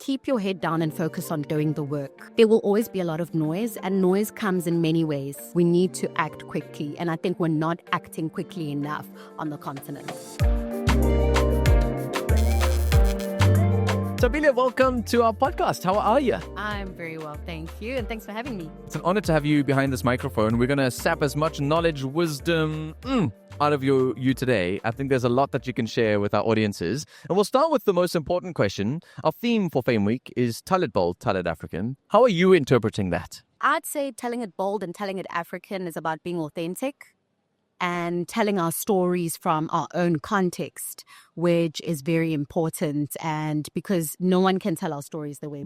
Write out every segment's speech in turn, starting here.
keep your head down and focus on doing the work. There will always be a lot of noise, and noise comes in many ways. We need to act quickly, and I think we're not acting quickly enough on the continent. Thabile, welcome to our podcast. How are you? I'm very well, thank you, and thanks for having me. It's an honor to have you behind this microphone. We're going to sap as much knowledge, wisdom out of you today. I think there's a lot that you can share with our audiences. And we'll start with the most important question. Our theme for Fame Week is Tell It Bold, Tell It African. How are you interpreting that? I'd say telling it bold and telling it African is about being authentic and telling our stories from our own context, which is very important, and because no one can tell our stories the way.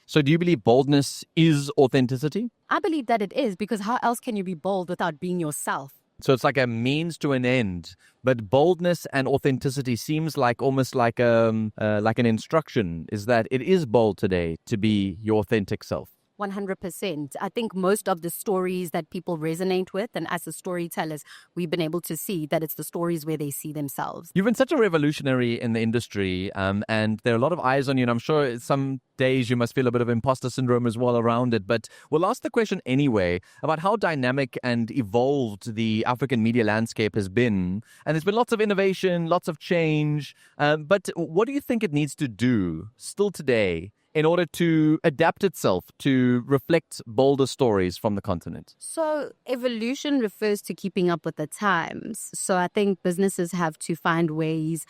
So do you believe boldness is authenticity? I believe that it is, because how else can you be bold without being yourself? So it's like a means to an end, but boldness and authenticity seems like almost like an instruction, is that it is bold today to be your authentic self. 100%. I think most of the stories that people resonate with, and as the storytellers, we've been able to see that it's the stories where they see themselves. You've been such a revolutionary in the industry, and there are a lot of eyes on you, and I'm sure some days you must feel a bit of imposter syndrome as well around it. But we'll ask the question anyway about how dynamic and evolved the African media landscape has been. And there's been lots of innovation, lots of change. But what do you think it needs to do still today in order to adapt itself to reflect bolder stories from the continent? So evolution refers to keeping up with the times. So I think businesses have to find ways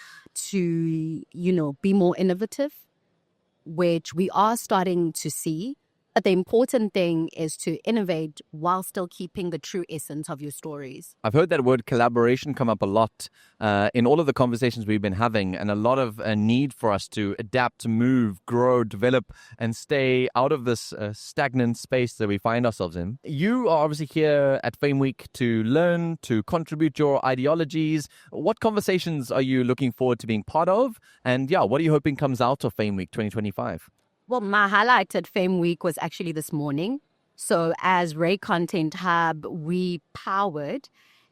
to, be more innovative, which we are starting to see. But the important thing is to innovate while still keeping the true essence of your stories. I've heard that word collaboration come up a lot in all of the conversations we've been having, and a lot of need for us to adapt, move, grow, develop, and stay out of this stagnant space that we find ourselves in. You are obviously here at Fame Week to learn, to contribute your ideologies. What conversations are you looking forward to being part of? And what are you hoping comes out of Fame Week 2025? Well, my highlight at Fame Week was actually this morning. So as Ray Content Hub, we powered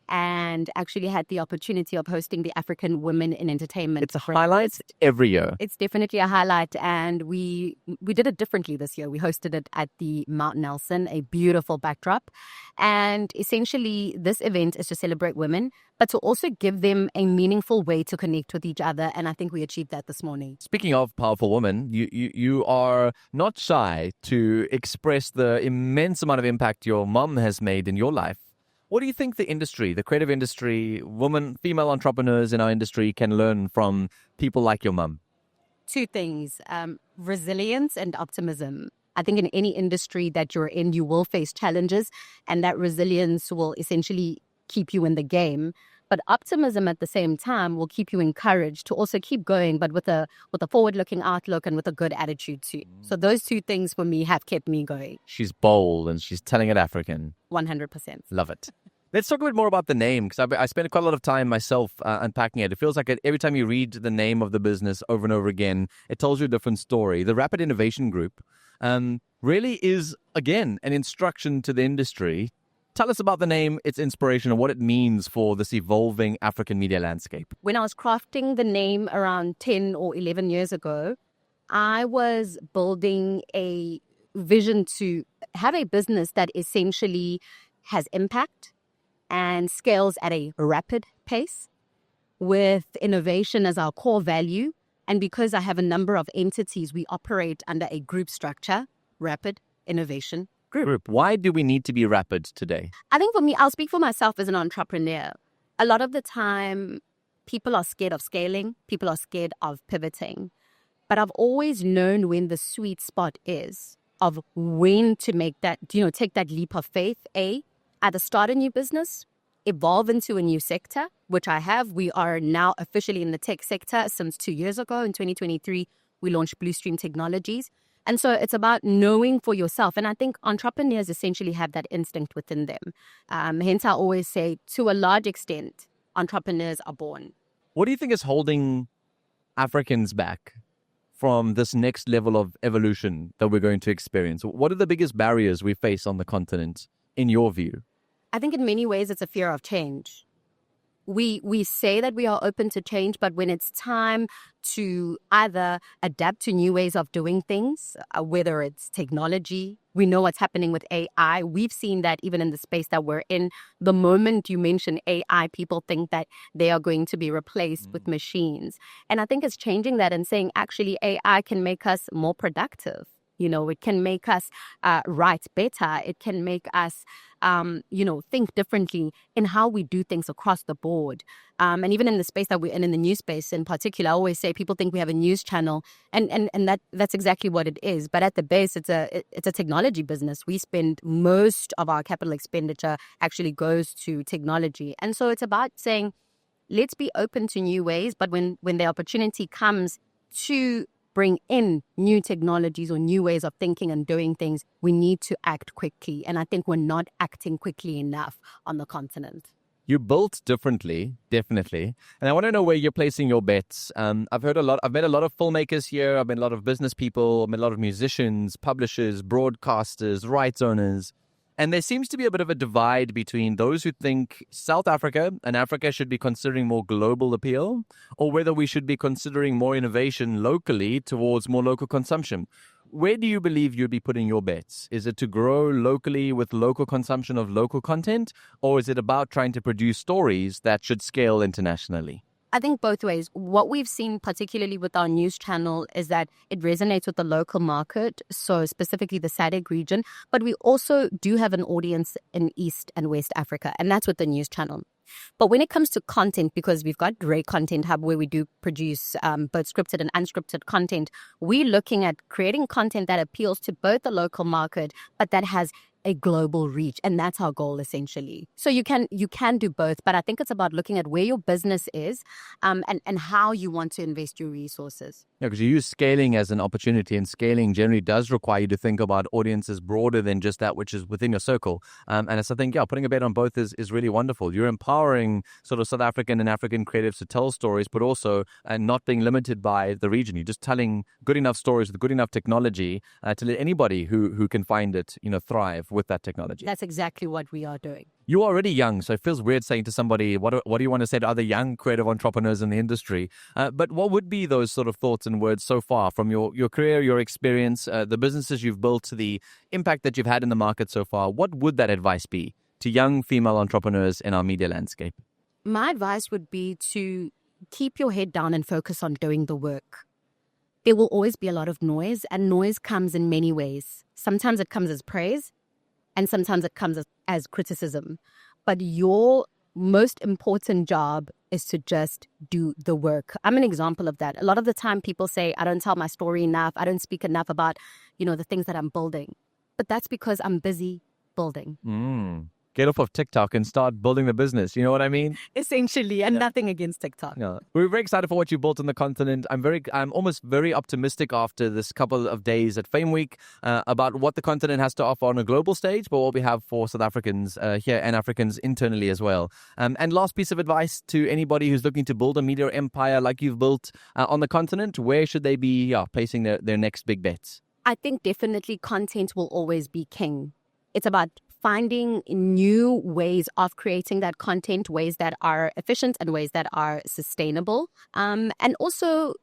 and actually had the opportunity of hosting the African Women in Entertainment. It's a highlight every year. It's definitely a highlight, and we did it differently this year. We hosted it at the Mount Nelson, a beautiful backdrop. And essentially, this event is to celebrate women, but to also give them a meaningful way to connect with each other. And I think we achieved that this morning. Speaking of powerful women, you are not shy to express the immense amount of impact your mum has made in your life. What do you think the industry, the creative industry, women, female entrepreneurs in our industry can learn from people like your mum? Two things, resilience and optimism. I think in any industry that you're in, you will face challenges, and that resilience will essentially keep you in the game. But optimism at the same time will keep you encouraged to also keep going, but with a forward-looking outlook and with a good attitude too. So those two things for me have kept me going. She's bold and she's telling it African. 100%. Love it. Let's talk a bit more about the name, because I spent quite a lot of time myself unpacking it. It feels like every time you read the name of the business over and over again, it tells you a different story. The Rapid Innovation Group really is, again, an instruction to the industry. Tell us about the name, its inspiration, and what it means for this evolving African media landscape. When I was crafting the name around 10 or 11 years ago, I was building a vision to have a business that essentially has impact and scales at a rapid pace with innovation as our core value. And because I have a number of entities, we operate under a group structure, Rapid Innovation Group. Why do we need to be rapid today? I think for me, I'll speak for myself as an entrepreneur. A lot of the time, people are scared of scaling. People are scared of pivoting. But I've always known when the sweet spot is of when to make that, take that leap of faith. Either start a new business, evolve into a new sector, which I have. We are now officially in the tech sector since 2 years ago. In 2023, we launched Blue Stream Technologies. And so it's about knowing for yourself. And I think entrepreneurs essentially have that instinct within them. Hence, I always say, to a large extent, entrepreneurs are born. What do you think is holding Africans back from this next level of evolution that we're going to experience? What are the biggest barriers we face on the continent, in your view? I think in many ways it's a fear of change. we say that we are open to change, but when it's time to either adapt to new ways of doing things, whether it's technology, we know what's happening with AI. We've seen that even in the space that we're in. The moment you mention AI, people think that they are going to be replaced with machines. And I think it's changing that and saying, actually, AI can make us more productive. It can make us write better. It can make us, think differently in how we do things across the board. And even in the space that we're in the news space in particular, I always say people think we have a news channel, and that's exactly what it is. But at the base, it's a technology business. We spend most of our capital expenditure actually goes to technology. And so it's about saying, let's be open to new ways. But when the opportunity comes to bring in new technologies or new ways of thinking and doing things, we need to act quickly. And I think we're not acting quickly enough on the continent. You built differently, definitely. And I want to know where you're placing your bets. I've met a lot of filmmakers here. I've met a lot of business people. I've met a lot of musicians, publishers, broadcasters, rights owners. And there seems to be a bit of a divide between those who think South Africa and Africa should be considering more global appeal, or whether we should be considering more innovation locally towards more local consumption. Where do you believe you'd be putting your bets? Is it to grow locally with local consumption of local content, or is it about trying to produce stories that should scale internationally? I think both ways. What we've seen, particularly with our news channel, is that it resonates with the local market, so specifically the SADC region, but we also do have an audience in East and West Africa, and that's with the news channel. But when it comes to content, because we've got Content Hub where we do produce both scripted and unscripted content, we're looking at creating content that appeals to both the local market, but that has a global reach. And that's our goal, essentially. So you can do both, but I think it's about looking at where your business is and how you want to invest your resources. Yeah, because you use scaling as an opportunity, and scaling generally does require you to think about audiences broader than just that which is within your circle. And so I think, putting a bet on both is really wonderful. You're empowering sort of South African and African creatives to tell stories, but also not being limited by the region. You're just telling good enough stories with good enough technology to let anybody who can find it, thrive with that technology. That's exactly what we are doing. You're already young, so it feels weird saying to somebody, what do you want to say to other young creative entrepreneurs in the industry? But what would be those sort of thoughts and words so far from your career, your experience, the businesses you've built, the impact that you've had in the market so far? What would that advice be to young female entrepreneurs in our media landscape? My advice would be to keep your head down and focus on doing the work. There will always be a lot of noise, and noise comes in many ways. Sometimes it comes as praise, and sometimes it comes as criticism. But your most important job is to just do the work. I'm an example of that. A lot of the time people say, I don't tell my story enough. I don't speak enough about, the things that I'm building. But that's because I'm busy building. Get off of TikTok and start building the business. You know what I mean? Essentially, and nothing against TikTok. Yeah. We're very excited for what you built on the continent. I'm almost very optimistic after this couple of days at Fame Week about what the continent has to offer on a global stage, but what we have for South Africans here and Africans internally as well. And last piece of advice to anybody who's looking to build a media empire like you've built on the continent, where should they be placing their next big bets? I think definitely content will always be king. It's about finding new ways of creating that content, ways that are efficient and ways that are sustainable. And also,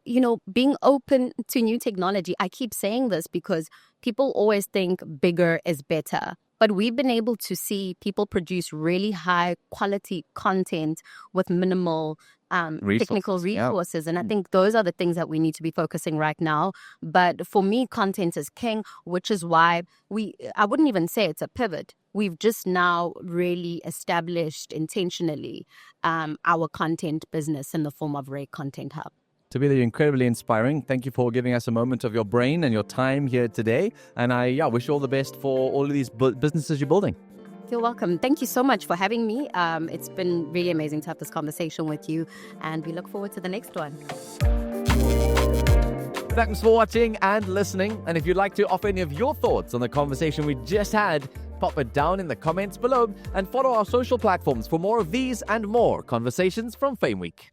being open to new technology. I keep saying this because people always think bigger is better. But we've been able to see people produce really high quality content with minimal technical resources. And I think those are the things that we need to be focusing right now. But for me, content is king, which is why I wouldn't even say it's a pivot. We've just now really established intentionally our content business in the form of Content Hub. Thabile, you're incredibly inspiring. Thank you for giving us a moment of your brain and your time here today. And I wish you all the best for all of these businesses you're building. You're welcome. Thank you so much for having me. It's been really amazing to have this conversation with you, and we look forward to the next one. Thanks for watching and listening. And if you'd like to offer any of your thoughts on the conversation we just had, pop it down in the comments below and follow our social platforms for more of these and more conversations from Fame Week.